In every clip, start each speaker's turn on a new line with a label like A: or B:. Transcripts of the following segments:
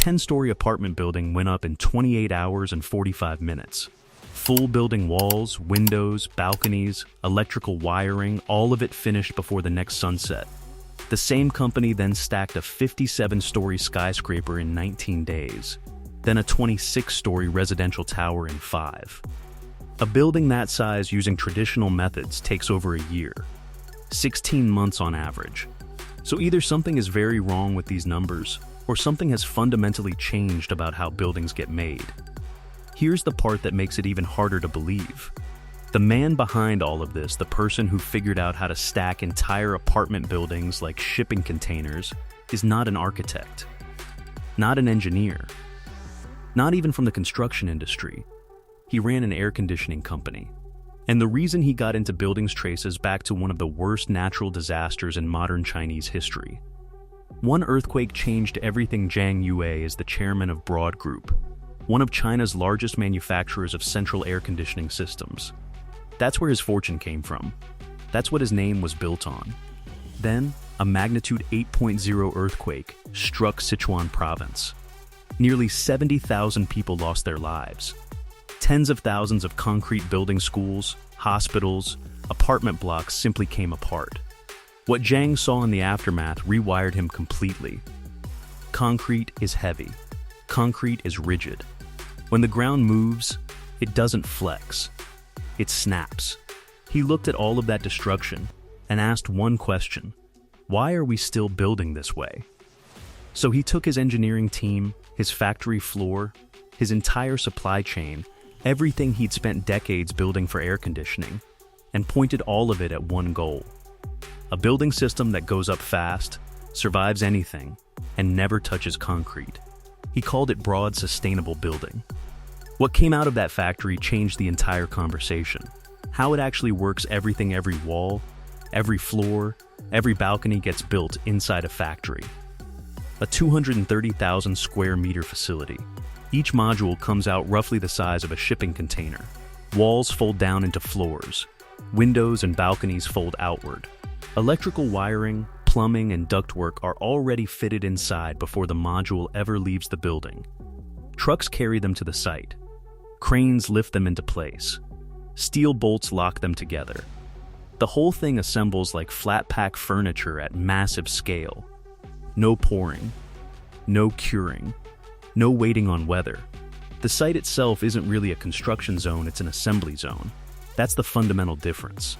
A: 10-story apartment building went up in 28 hours and 45 minutes. Full building walls, windows, balconies, electrical wiring, all of it finished before the next sunset. The same company then stacked a 57-story skyscraper in 19 days, then a 26-story residential tower in 5. A building that size using traditional methods takes over a year, 16 months on average. So either something is very wrong with these numbers, or something has fundamentally changed about how buildings get made. Here's the part that makes it even harder to believe. The man behind all of this, the person who figured out how to stack entire apartment buildings like shipping containers, is not an architect, not an engineer, not even from the construction industry. He ran an air conditioning company. And the reason he got into buildings traces back to one of the worst natural disasters in modern Chinese history. One earthquake changed everything. Zhang Yue is the chairman of Broad Group, one of China's largest manufacturers of central air conditioning systems. That's where his fortune came from. That's what his name was built on. Then, a magnitude 8.0 earthquake struck Sichuan province. Nearly 70,000 people lost their lives. Tens of thousands of concrete building, schools, hospitals, apartment blocks simply came apart. What Zhang saw in the aftermath rewired him completely. Concrete is heavy. Concrete is rigid. When the ground moves, it doesn't flex. It snaps. He looked at all of that destruction and asked one question: why are we still building this way? So he took his engineering team, his factory floor, his entire supply chain, everything he'd spent decades building for air conditioning, and pointed all of it at one goal: a building system that goes up fast, survives anything, and never touches concrete. He called it broad, sustainable building. What came out of that factory changed the entire conversation. How it actually works, everything, every wall, every floor, every balcony gets built inside a factory. A 230,000 square meter facility. Each module comes out roughly the size of a shipping container. Walls fold down into floors. Windows and balconies fold outward. Electrical wiring, plumbing, and ductwork are already fitted inside before the module ever leaves the building. Trucks carry them to the site. Cranes lift them into place. Steel bolts lock them together. The whole thing assembles like flat-pack furniture at massive scale. No pouring. No curing. No waiting on weather. The site itself isn't really a construction zone, it's an assembly zone. That's the fundamental difference.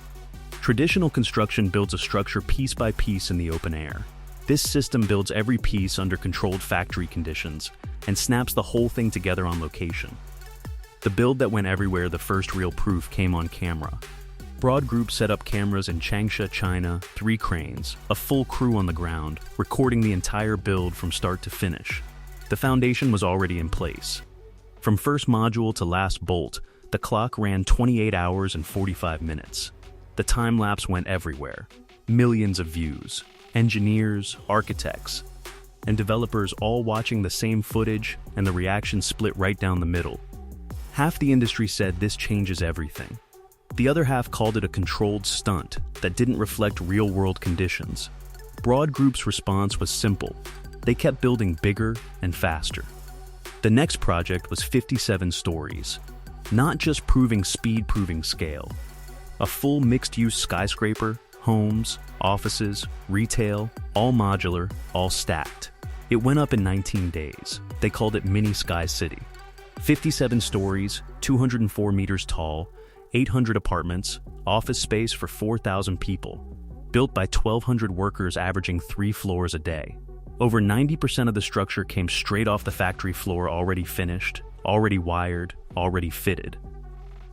A: Traditional construction builds a structure piece by piece in the open air. This system builds every piece under controlled factory conditions and snaps the whole thing together on location. The build that went everywhere, the first real proof, came on camera. Broad Group set up cameras in Changsha, China, 3 cranes, a full crew on the ground, recording the entire build from start to finish. The foundation was already in place. From first module to last bolt, the clock ran 28 hours and 45 minutes. The time-lapse went everywhere. Millions of views. Engineers, architects, and developers all watching the same footage, and the reaction split right down the middle. Half the industry said this changes everything. The other half called it a controlled stunt that didn't reflect real-world conditions. Broad Group's response was simple. They kept building bigger and faster. The next project was 57 stories, not just proving speed, proving scale. A full mixed-use skyscraper, homes, offices, retail, all modular, all stacked. It went up in 19 days. They called it Mini Sky City. 57 stories, 204 meters tall, 800 apartments, office space for 4,000 people, built by 1,200 workers averaging 3 floors a day. Over 90% of the structure came straight off the factory floor, already finished, already wired, already fitted.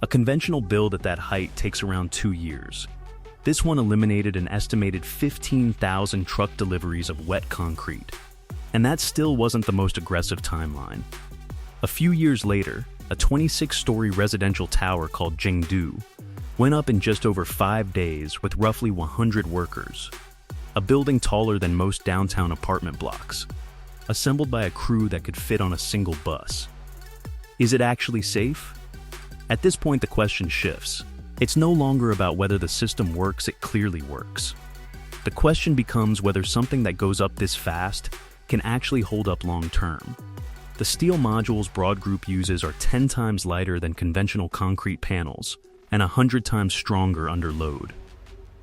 A: A conventional build at that height takes around 2 years. This one eliminated an estimated 15,000 truck deliveries of wet concrete. And that still wasn't the most aggressive timeline. A few years later, a 26-story residential tower called Jingdu went up in just over 5 days with roughly 100 workers. A building taller than most downtown apartment blocks, assembled by a crew that could fit on a single bus. Is it actually safe? At this point, the question shifts. It's no longer about whether the system works, it clearly works. The question becomes whether something that goes up this fast can actually hold up long term. The steel modules Broad Group uses are 10 times lighter than conventional concrete panels and 100 times stronger under load.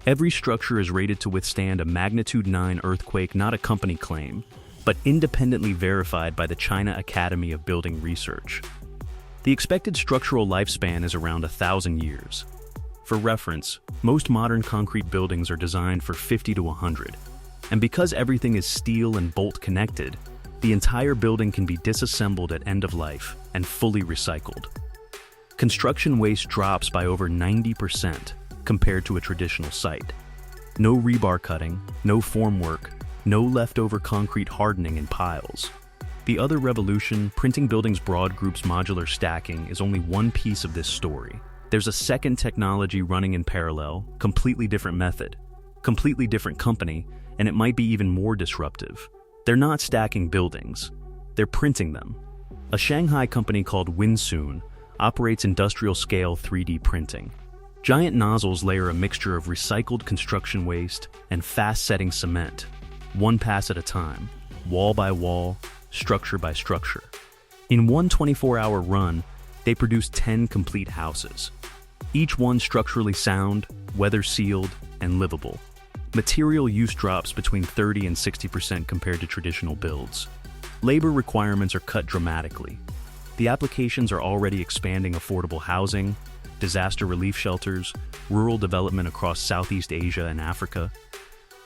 A: Every structure is rated to withstand a magnitude 9 earthquake, not a company claim, but independently verified by the China Academy of Building Research. The expected structural lifespan is around 1,000 years. For reference, most modern concrete buildings are designed for 50 to 100, and because everything is steel and bolt connected, the entire building can be disassembled at end of life and fully recycled. Construction waste drops by over 90% compared to a traditional site. No rebar cutting, no formwork, no leftover concrete hardening in piles. The other revolution, printing buildings Broad Group's modular stacking, is only one piece of this story. There's a second technology running in parallel, completely different method, completely different company, and it might be even more disruptive. They're not stacking buildings, they're printing them. A Shanghai company called Winsoon operates industrial-scale 3D printing. Giant nozzles layer a mixture of recycled construction waste and fast-setting cement, one pass at a time, wall by wall, structure by structure. In one 24-hour run, they produce 10 complete houses, each one structurally sound, weather-sealed, and livable. Material use drops between 30 and 60% compared to traditional builds. Labor requirements are cut dramatically. The applications are already expanding affordable housing, disaster relief shelters, rural development across Southeast Asia and Africa.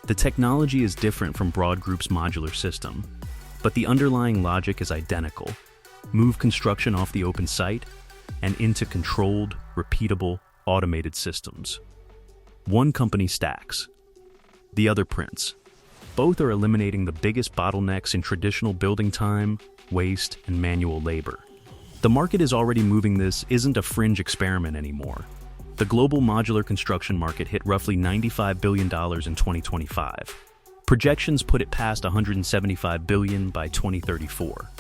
A: The technology is different from Broad Group's modular system, but the underlying logic is identical. Move construction off the open site and into controlled, repeatable, automated systems. One company stacks, the other prints. Both are eliminating the biggest bottlenecks in traditional building time, waste, and manual labor. The market is already moving. This isn't a fringe experiment anymore. The global modular construction market hit roughly $95 billion in 2025. Projections put it past $175 billion by 2034.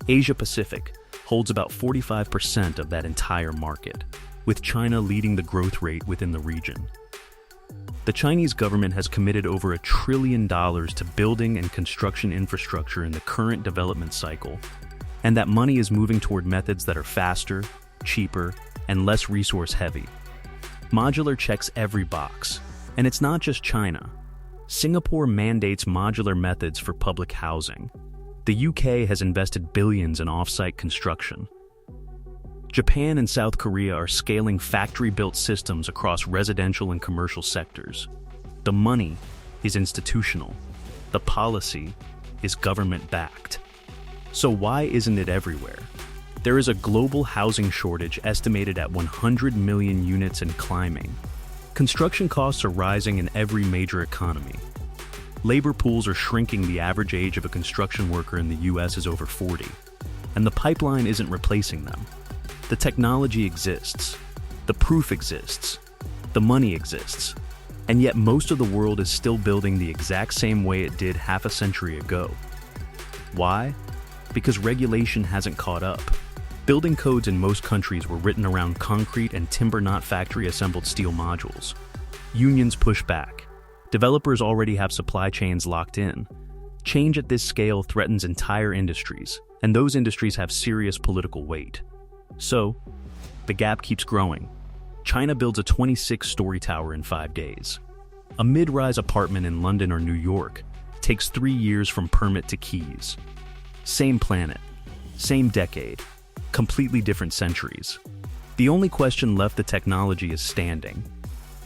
A: Asia Pacific holds about 45% of that entire market, with China leading the growth rate within the region. The Chinese government has committed over $1 trillion to building and construction infrastructure in the current development cycle, and that money is moving toward methods that are faster, cheaper, and less resource-heavy. Modular checks every box, and it's not just China. Singapore mandates modular methods for public housing. The UK has invested billions in off-site construction. Japan and South Korea are scaling factory-built systems across residential and commercial sectors. The money is institutional. The policy is government-backed. So why isn't it everywhere? There is a global housing shortage estimated at 100 million units and climbing. Construction costs are rising in every major economy. Labor pools are shrinking. The average age of a construction worker in the US is over 40, and the pipeline isn't replacing them. The technology exists, the proof exists, the money exists, and yet most of the world is still building the exact same way it did half a century ago. Why? Because regulation hasn't caught up. Building codes in most countries were written around concrete and timber, not factory-assembled steel modules. Unions push back. Developers already have supply chains locked in. Change at this scale threatens entire industries, and those industries have serious political weight. So, the gap keeps growing. China builds a 26-story tower in 5 days. A mid-rise apartment in London or New York takes 3 years from permit to keys. Same planet, same decade, completely different centuries. The only question left: the technology is standing.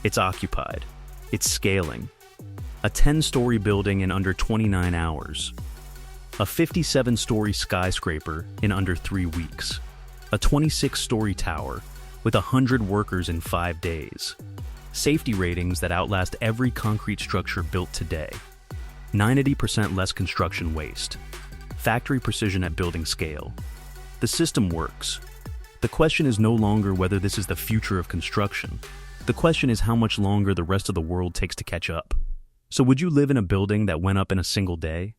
A: It's occupied. It's scaling. A 10-story building in under 29 hours. A 57-story skyscraper in under 3 weeks. A 26-story tower with 100 workers in 5 days. Safety ratings that outlast every concrete structure built today. 90% less construction waste. Factory precision at building scale. The system works. The question is no longer whether this is the future of construction. The question is how much longer the rest of the world takes to catch up. So would you live in a building that went up in a single day?